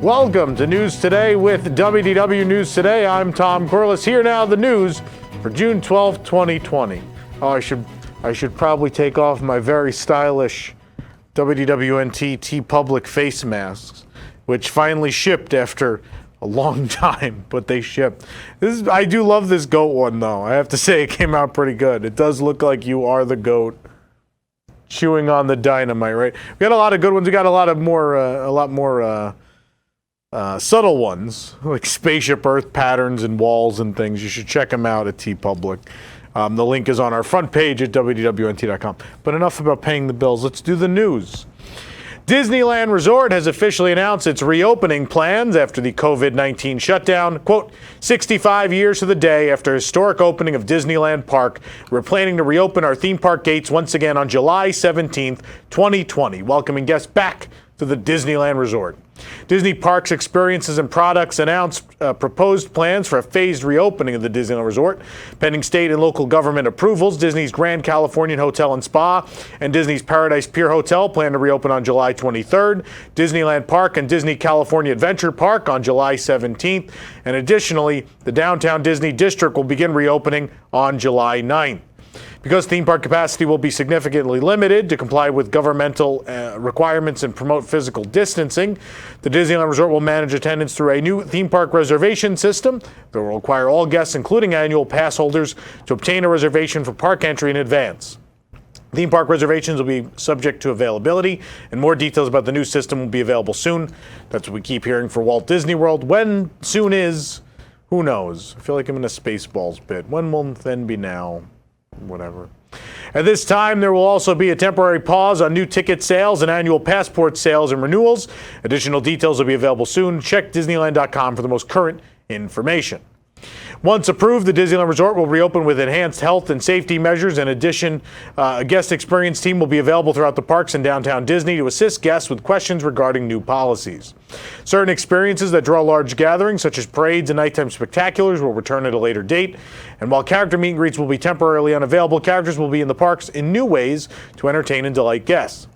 Welcome to News Today with WDW News Today. I'm Tom Corliss. Here now the news for June 12, 2020. Oh, I should probably take off my very stylish WDWNT T-Public face masks, which finally shipped after a long time, but they shipped. I do love this goat one, though. I have to say it came out pretty good. It does look like you are the goat chewing on the dynamite, right? We got a lot of good ones. We got a lot more subtle ones, like spaceship Earth patterns and walls and things. You should check them out at TeePublic. The link is on our front page at WDWNT.com. But enough about paying the bills. Let's do the news. Disneyland Resort has officially announced its reopening plans after the COVID-19 shutdown. Quote, 65 years to the day after historic opening of Disneyland Park, we're planning to reopen our theme park gates once again on July 17th, 2020, welcoming guests back to the Disneyland Resort. Disney Parks Experiences and Products announced proposed plans for a phased reopening of the Disneyland Resort. Pending state and local government approvals, Disney's Grand Californian Hotel and Spa and Disney's Paradise Pier Hotel plan to reopen on July 23rd, Disneyland Park and Disney California Adventure Park on July 17th, and additionally, the Downtown Disney District will begin reopening on July 9th. Because theme park capacity will be significantly limited to comply with governmental requirements and promote physical distancing, the Disneyland Resort will manage attendance through a new theme park reservation system that will require all guests, including annual pass holders, to obtain a reservation for park entry in advance. Theme park reservations will be subject to availability, and more details about the new system will be available soon. That's what we keep hearing for Walt Disney World. When soon is, who knows? I feel like I'm in a Spaceballs bit. When will then be now? Whatever. At this time, there will also be a temporary pause on new ticket sales and annual passport sales and renewals. Additional details will be available soon. Check Disneyland.com for the most current information. Once approved, the Disneyland Resort will reopen with enhanced health and safety measures. In addition, a guest experience team will be available throughout the parks and downtown Disney to assist guests with questions regarding new policies. Certain experiences that draw large gatherings, such as parades and nighttime spectaculars, will return at a later date. And while character meet and greets will be temporarily unavailable, characters will be in the parks in new ways to entertain and delight guests.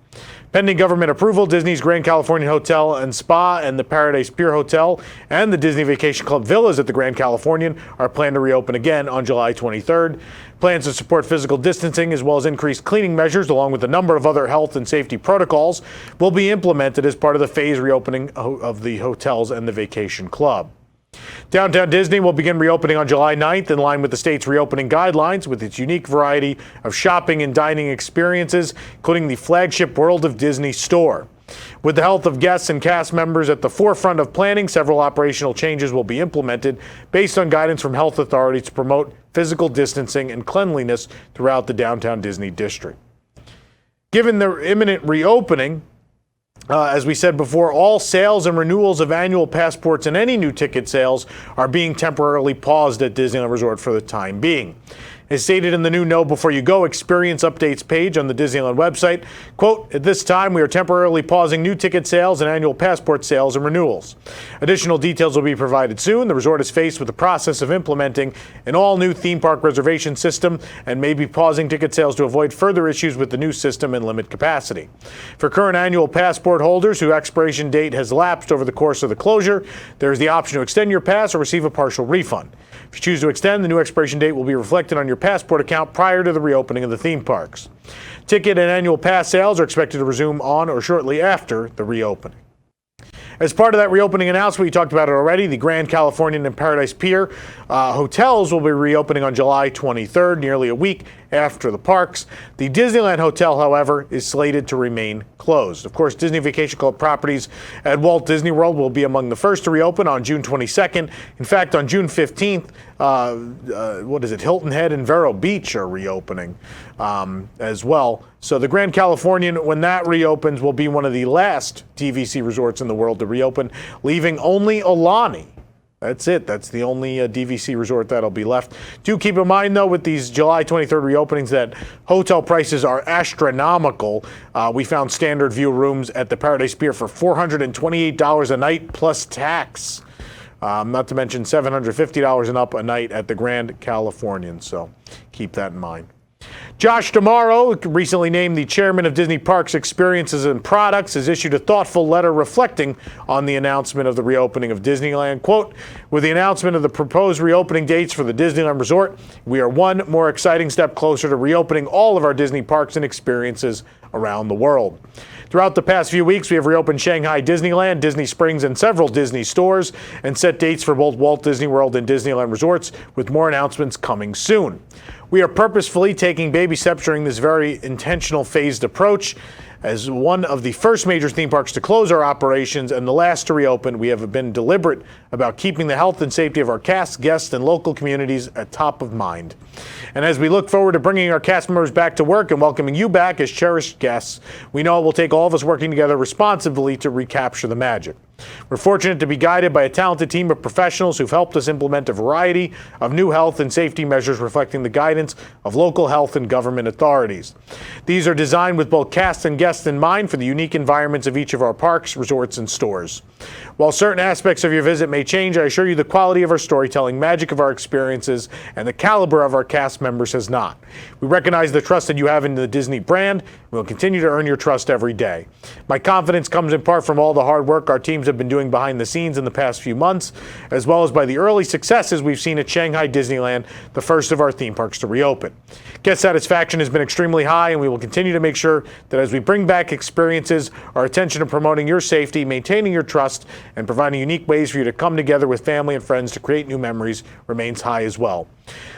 Pending government approval, Disney's Grand Californian Hotel and Spa and the Paradise Pier Hotel and the Disney Vacation Club Villas at the Grand Californian are planned to reopen again on July 23rd. Plans to support physical distancing as well as increased cleaning measures, along with a number of other health and safety protocols, will be implemented as part of the phased reopening of the hotels and the Vacation Club. Downtown Disney will begin reopening on July 9th in line with the state's reopening guidelines with its unique variety of shopping and dining experiences, including the flagship World of Disney store. With the health of guests and cast members at the forefront of planning, several operational changes will be implemented based on guidance from health authorities to promote physical distancing and cleanliness throughout the Downtown Disney district. Given the imminent reopening, as we said before, all sales and renewals of annual passports and any new ticket sales are being temporarily paused at Disneyland Resort for the time being. As stated in the new Know Before You Go experience updates page on the Disneyland website, quote, at this time we are temporarily pausing new ticket sales and annual passport sales and renewals. Additional details will be provided soon. The resort is faced with the process of implementing an all-new theme park reservation system and may be pausing ticket sales to avoid further issues with the new system and limit capacity. For current annual passport holders whose expiration date has lapsed over the course of the closure, there is the option to extend your pass or receive a partial refund. If you choose to extend, the new expiration date will be reflected on your passport account prior to the reopening of the theme parks. Ticket and annual pass sales are expected to resume on or shortly after the reopening. As part of that reopening announcement, we talked about it already, the Grand Californian and Paradise Pier hotels will be reopening on July 23rd, nearly a week after the parks. The Disneyland Hotel, however, is slated to remain closed. Of course, Disney Vacation Club properties at Walt Disney World will be among the first to reopen on June 22nd. In fact, on June 15th, Hilton Head and Vero Beach are reopening as well. So the Grand Californian, when that reopens, will be one of the last DVC resorts in the world to reopen, leaving only Aulani. That's it. That's the only DVC resort that'll be left. Do keep in mind, though, with these July 23rd reopenings that hotel prices are astronomical. We found standard view rooms at the Paradise Pier for $428 a night plus tax. Not to mention $750 and up a night at the Grand Californian. So keep that in mind. Josh D'Amaro, recently named the chairman of Disney Parks Experiences and Products, has issued a thoughtful letter reflecting on the announcement of the reopening of Disneyland. Quote, with the announcement of the proposed reopening dates for the Disneyland Resort, we are one more exciting step closer to reopening all of our Disney parks and experiences around the world. Throughout the past few weeks, we have reopened Shanghai Disneyland, Disney Springs, and several Disney stores, and set dates for both Walt Disney World and Disneyland Resorts, with more announcements coming soon. We are purposefully taking baby steps during this very intentional phased approach. As one of the first major theme parks to close our operations and the last to reopen, we have been deliberate about keeping the health and safety of our cast, guests, and local communities at top of mind. And as we look forward to bringing our cast members back to work and welcoming you back as cherished guests, we know it will take all of us working together responsibly to recapture the magic. We're fortunate to be guided by a talented team of professionals who've helped us implement a variety of new health and safety measures reflecting the guidance of local health and government authorities. These are designed with both cast and guests in mind for the unique environments of each of our parks, resorts, and stores. While certain aspects of your visit may change, I assure you the quality of our storytelling, magic of our experiences, and the caliber of our cast members has not. We recognize the trust that you have in the Disney brand. We will continue to earn your trust every day. My confidence comes in part from all the hard work our teams have been doing behind the scenes in the past few months, as well as by the early successes we've seen at Shanghai Disneyland, the first of our theme parks to reopen. Guest satisfaction has been extremely high, and we will continue to make sure that as we bring back experiences, our attention to promoting your safety, maintaining your trust, and providing unique ways for you to come together with family and friends to create new memories remains high as well.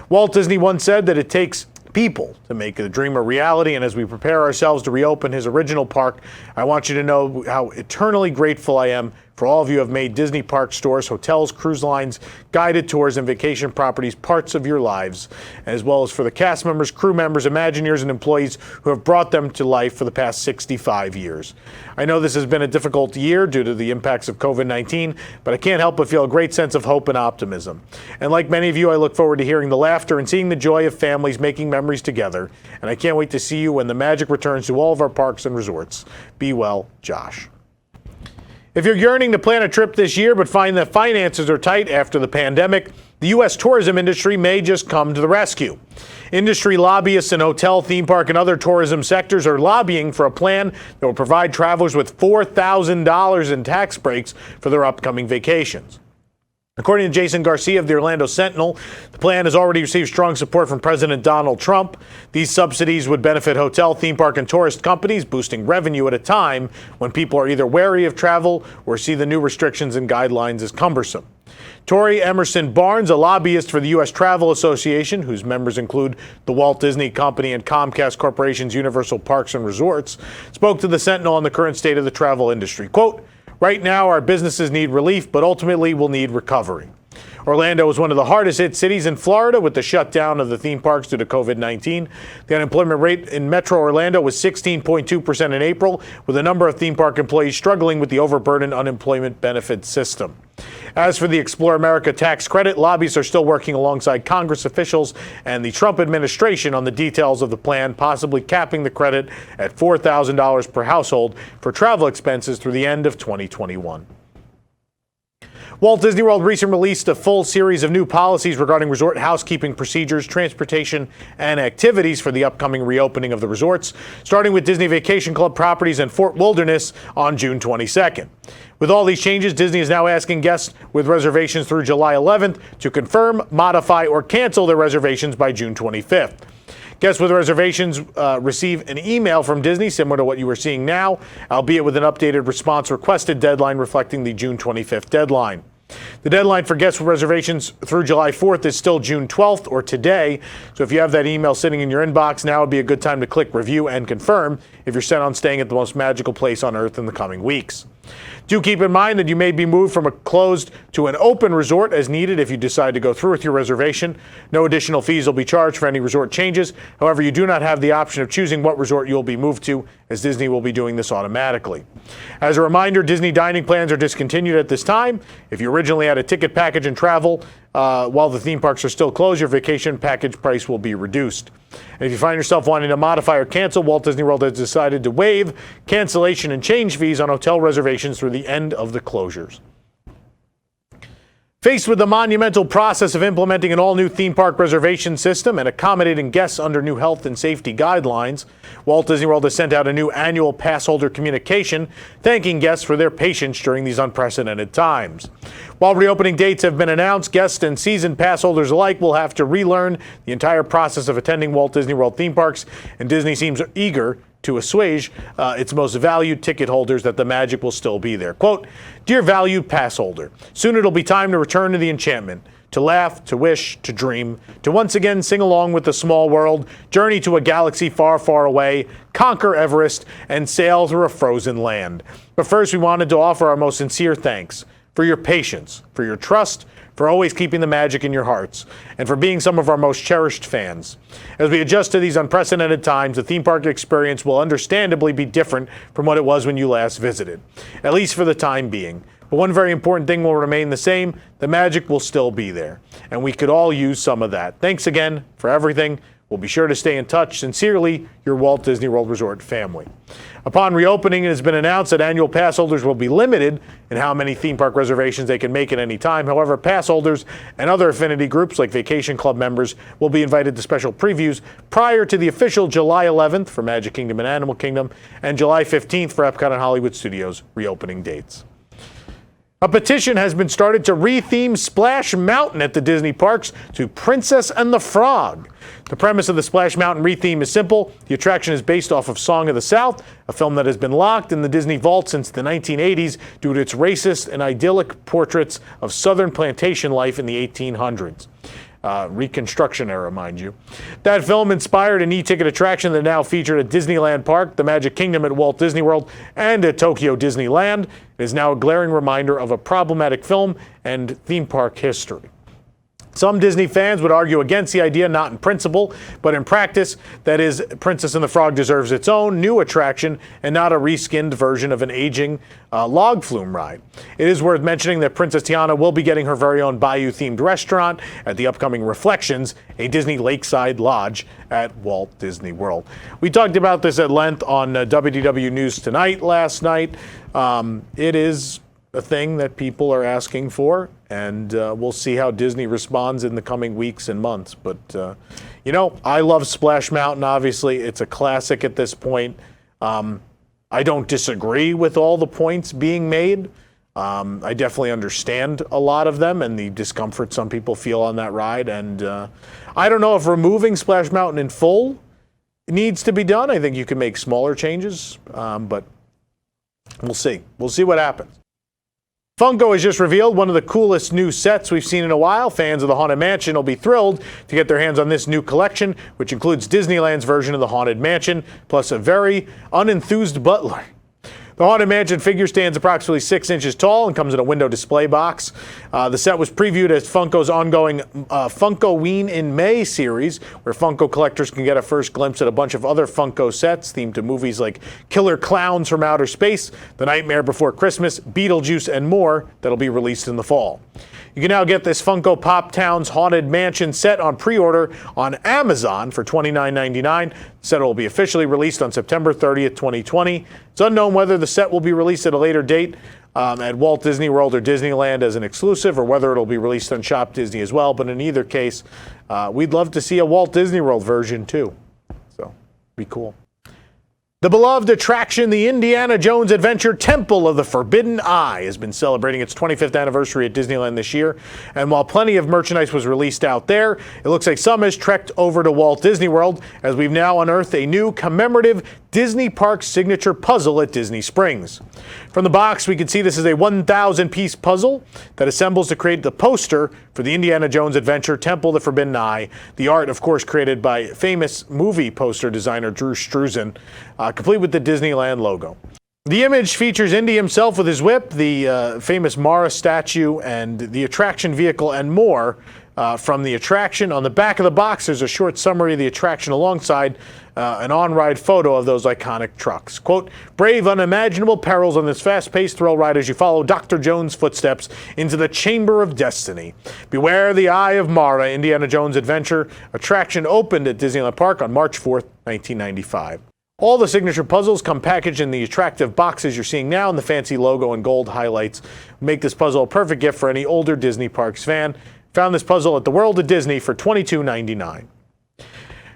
Walt Disney once said that it takes people to make the dream a reality, and as we prepare ourselves to reopen his original park, I want you to know how eternally grateful I am for all of you who have made Disney park stores, hotels, cruise lines, guided tours, and vacation properties parts of your lives, as well as for the cast members, crew members, Imagineers, and employees who have brought them to life for the past 65 years. I know this has been a difficult year due to the impacts of COVID-19, but I can't help but feel a great sense of hope and optimism. And like many of you, I look forward to hearing the laughter and seeing the joy of families making memories together, and I can't wait to see you when the magic returns to all of our parks and resorts. Be well, Josh. If you're yearning to plan a trip this year but find that finances are tight after the pandemic, the U.S. tourism industry may just come to the rescue. Industry lobbyists in hotel, theme park, and other tourism sectors are lobbying for a plan that will provide travelers with $4,000 in tax breaks for their upcoming vacations. According to Jason Garcia of the Orlando Sentinel, the plan has already received strong support from President Donald Trump. These subsidies would benefit hotel, theme park, and tourist companies, boosting revenue at a time when people are either wary of travel or see the new restrictions and guidelines as cumbersome. Tori Emerson Barnes, a lobbyist for the U.S. Travel Association, whose members include the Walt Disney Company and Comcast Corporation's Universal Parks and Resorts, spoke to the Sentinel on the current state of the travel industry. Quote, right now, our businesses need relief, but ultimately will need recovery. Orlando was one of the hardest hit cities in Florida with the shutdown of the theme parks due to COVID-19. The unemployment rate in Metro Orlando was 16.2% in April, with a number of theme park employees struggling with the overburdened unemployment benefit system. As for the Explore America tax credit, lobbyists are still working alongside Congress officials and the Trump administration on the details of the plan, possibly capping the credit at $4,000 per household for travel expenses through the end of 2021. Walt Disney World recently released a full series of new policies regarding resort housekeeping procedures, transportation, and activities for the upcoming reopening of the resorts, starting with Disney Vacation Club properties in Fort Wilderness on June 22nd. With all these changes, Disney is now asking guests with reservations through July 11th to confirm, modify, or cancel their reservations by June 25th. Guests with reservations receive an email from Disney similar to what you are seeing now, albeit with an updated response requested deadline reflecting the June 25th deadline. The deadline for guest reservations through July 4th is still June 12th or today. So if you have that email sitting in your inbox, now would be a good time to click review and confirm if you're set on staying at the most magical place on earth in the coming weeks. Do keep in mind that you may be moved from a closed to an open resort as needed if you decide to go through with your reservation. No additional fees will be charged for any resort changes. However, you do not have the option of choosing what resort you'll be moved to, as Disney will be doing this automatically. As a reminder, Disney dining plans are discontinued at this time. If you originally had a ticket package and travel while the theme parks are still closed, your vacation package price will be reduced. And if you find yourself wanting to modify or cancel, Walt Disney World has decided to waive cancellation and change fees on hotel reservations through the end of the closures. Faced with the monumental process of implementing an all-new theme park reservation system and accommodating guests under new health and safety guidelines, Walt Disney World has sent out a new annual pass holder communication thanking guests for their patience during these unprecedented times. While reopening dates have been announced, guests and season pass holders alike will have to relearn the entire process of attending Walt Disney World theme parks, and Disney seems eager to assuage its most valued ticket holders that the magic will still be there. Quote, "Dear valued pass holder, soon it'll be time to return to the enchantment, to laugh, to wish, to dream, to once again sing along with the small world, journey to a galaxy far, far away, conquer Everest, and sail through a frozen land. But first we wanted to offer our most sincere thanks for your patience, for your trust, for always keeping the magic in your hearts, and for being some of our most cherished fans. As we adjust to these unprecedented times, the theme park experience will understandably be different from what it was when you last visited, at least for the time being. But one very important thing will remain the same: the magic will still be there, and we could all use some of that. Thanks again for everything. We'll be sure to stay in touch. Sincerely, your Walt Disney World Resort family." Upon reopening, it has been announced that annual pass holders will be limited in how many theme park reservations they can make at any time. However, pass holders and other affinity groups like Vacation Club members will be invited to special previews prior to the official July 11th for Magic Kingdom and Animal Kingdom and July 15th for Epcot and Hollywood Studios reopening dates. A petition has been started to retheme Splash Mountain at the Disney parks to Princess and the Frog. The premise of the Splash Mountain retheme is simple. The attraction is based off of Song of the South, a film that has been locked in the Disney vault since the 1980s due to its racist and idyllic portraits of Southern plantation life in the 1800s. Reconstruction era, mind you. That film inspired an e-ticket attraction that now featured at Disneyland Park, the Magic Kingdom at Walt Disney World, and at Tokyo Disneyland. It is now a glaring reminder of a problematic film and theme park history. Some Disney fans would argue against the idea, not in principle, but in practice. That is, Princess and the Frog deserves its own new attraction and not a reskinned version of an aging log flume ride. It is worth mentioning that Princess Tiana will be getting her very own Bayou-themed restaurant at the upcoming Reflections, a Disney lakeside lodge at Walt Disney World. We talked about this at length on WDW News Tonight last night. It is a thing that people are asking for, and we'll see how Disney responds in the coming weeks and months. But, I love Splash Mountain, obviously. It's a classic at this point. I don't disagree with all the points being made. I definitely understand a lot of them and the discomfort some people feel on that ride. And I don't know if removing Splash Mountain in full needs to be done. I think you can make smaller changes, but we'll see. We'll see what happens. Funko has just revealed one of the coolest new sets we've seen in a while. Fans of the Haunted Mansion will be thrilled to get their hands on this new collection, which includes Disneyland's version of the Haunted Mansion, plus a very unenthused butler. The Haunted Mansion figure stands approximately 6 inches tall and comes in a window display box. The set was previewed as Funko's ongoing Funkoween in May series, where Funko collectors can get a first glimpse at a bunch of other Funko sets themed to movies like Killer Clowns from Outer Space, The Nightmare Before Christmas, Beetlejuice, and more that'll be released in the fall. You can now get this Funko Pop Town's Haunted Mansion set on pre-order on Amazon for $29.99. The set will be officially released on September 30th, 2020. It's unknown whether the set will be released at a later date at Walt Disney World or Disneyland as an exclusive, or whether it'll be released on Shop Disney as well. But in either case, we'd love to see a Walt Disney World version too. So, be cool. The beloved attraction, the Indiana Jones Adventure Temple of the Forbidden Eye, has been celebrating its 25th anniversary at Disneyland this year. And while plenty of merchandise was released out there, it looks like some has trekked over to Walt Disney World, as we've now unearthed a new commemorative Disney Parks signature puzzle at Disney Springs. From the box, we can see this is a 1,000-piece puzzle that assembles to create the poster for the Indiana Jones Adventure Temple of the Forbidden Eye. The art, of course, created by famous movie poster designer Drew Struzan, complete with the Disneyland logo. The image features Indy himself with his whip, the famous Mara statue, and the attraction vehicle, and more from the attraction. On the back of the box, there's a short summary of the attraction alongside an on-ride photo of those iconic trucks. Quote, "Brave unimaginable perils on this fast-paced thrill ride as you follow Dr. Jones' footsteps into the Chamber of Destiny. Beware the Eye of Mara, Indiana Jones Adventure attraction opened at Disneyland Park on March 4th, 1995. All the signature puzzles come packaged in the attractive boxes you're seeing now, and the fancy logo and gold highlights make this puzzle a perfect gift for any older Disney Parks fan. Found this puzzle at the World of Disney for $22.99.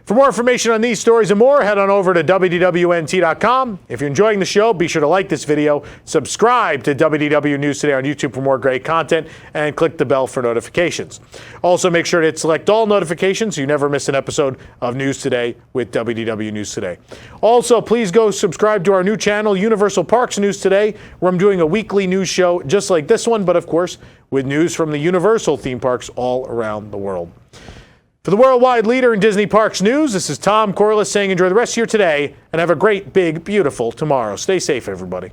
For more information on these stories and more, head on over to WDWNT.com. If you're enjoying the show, be sure to like this video, subscribe to WDW News Today on YouTube for more great content, and click the bell for notifications. Also, make sure to hit select all notifications so you never miss an episode of News Today with WDW News Today. Also, please go subscribe to our new channel, Universal Parks News Today, where I'm doing a weekly news show just like this one, but of course, with news from the Universal theme parks all around the world. For the worldwide leader in Disney Parks news, this is Tom Corliss saying enjoy the rest of your today and have a great, big, beautiful tomorrow. Stay safe, everybody.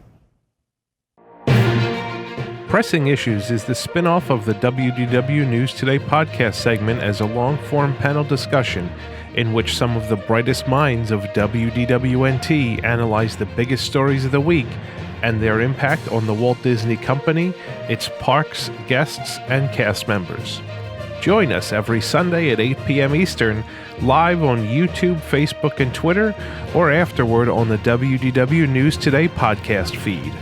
Pressing Issues is the spin-off of the WDW News Today podcast segment as a long-form panel discussion in which some of the brightest minds of WDWNT analyze the biggest stories of the week and their impact on the Walt Disney Company, its parks, guests, and cast members. Join us every Sunday at 8 p.m. Eastern, live on YouTube, Facebook, and Twitter, or afterward on the WDW News Today podcast feed.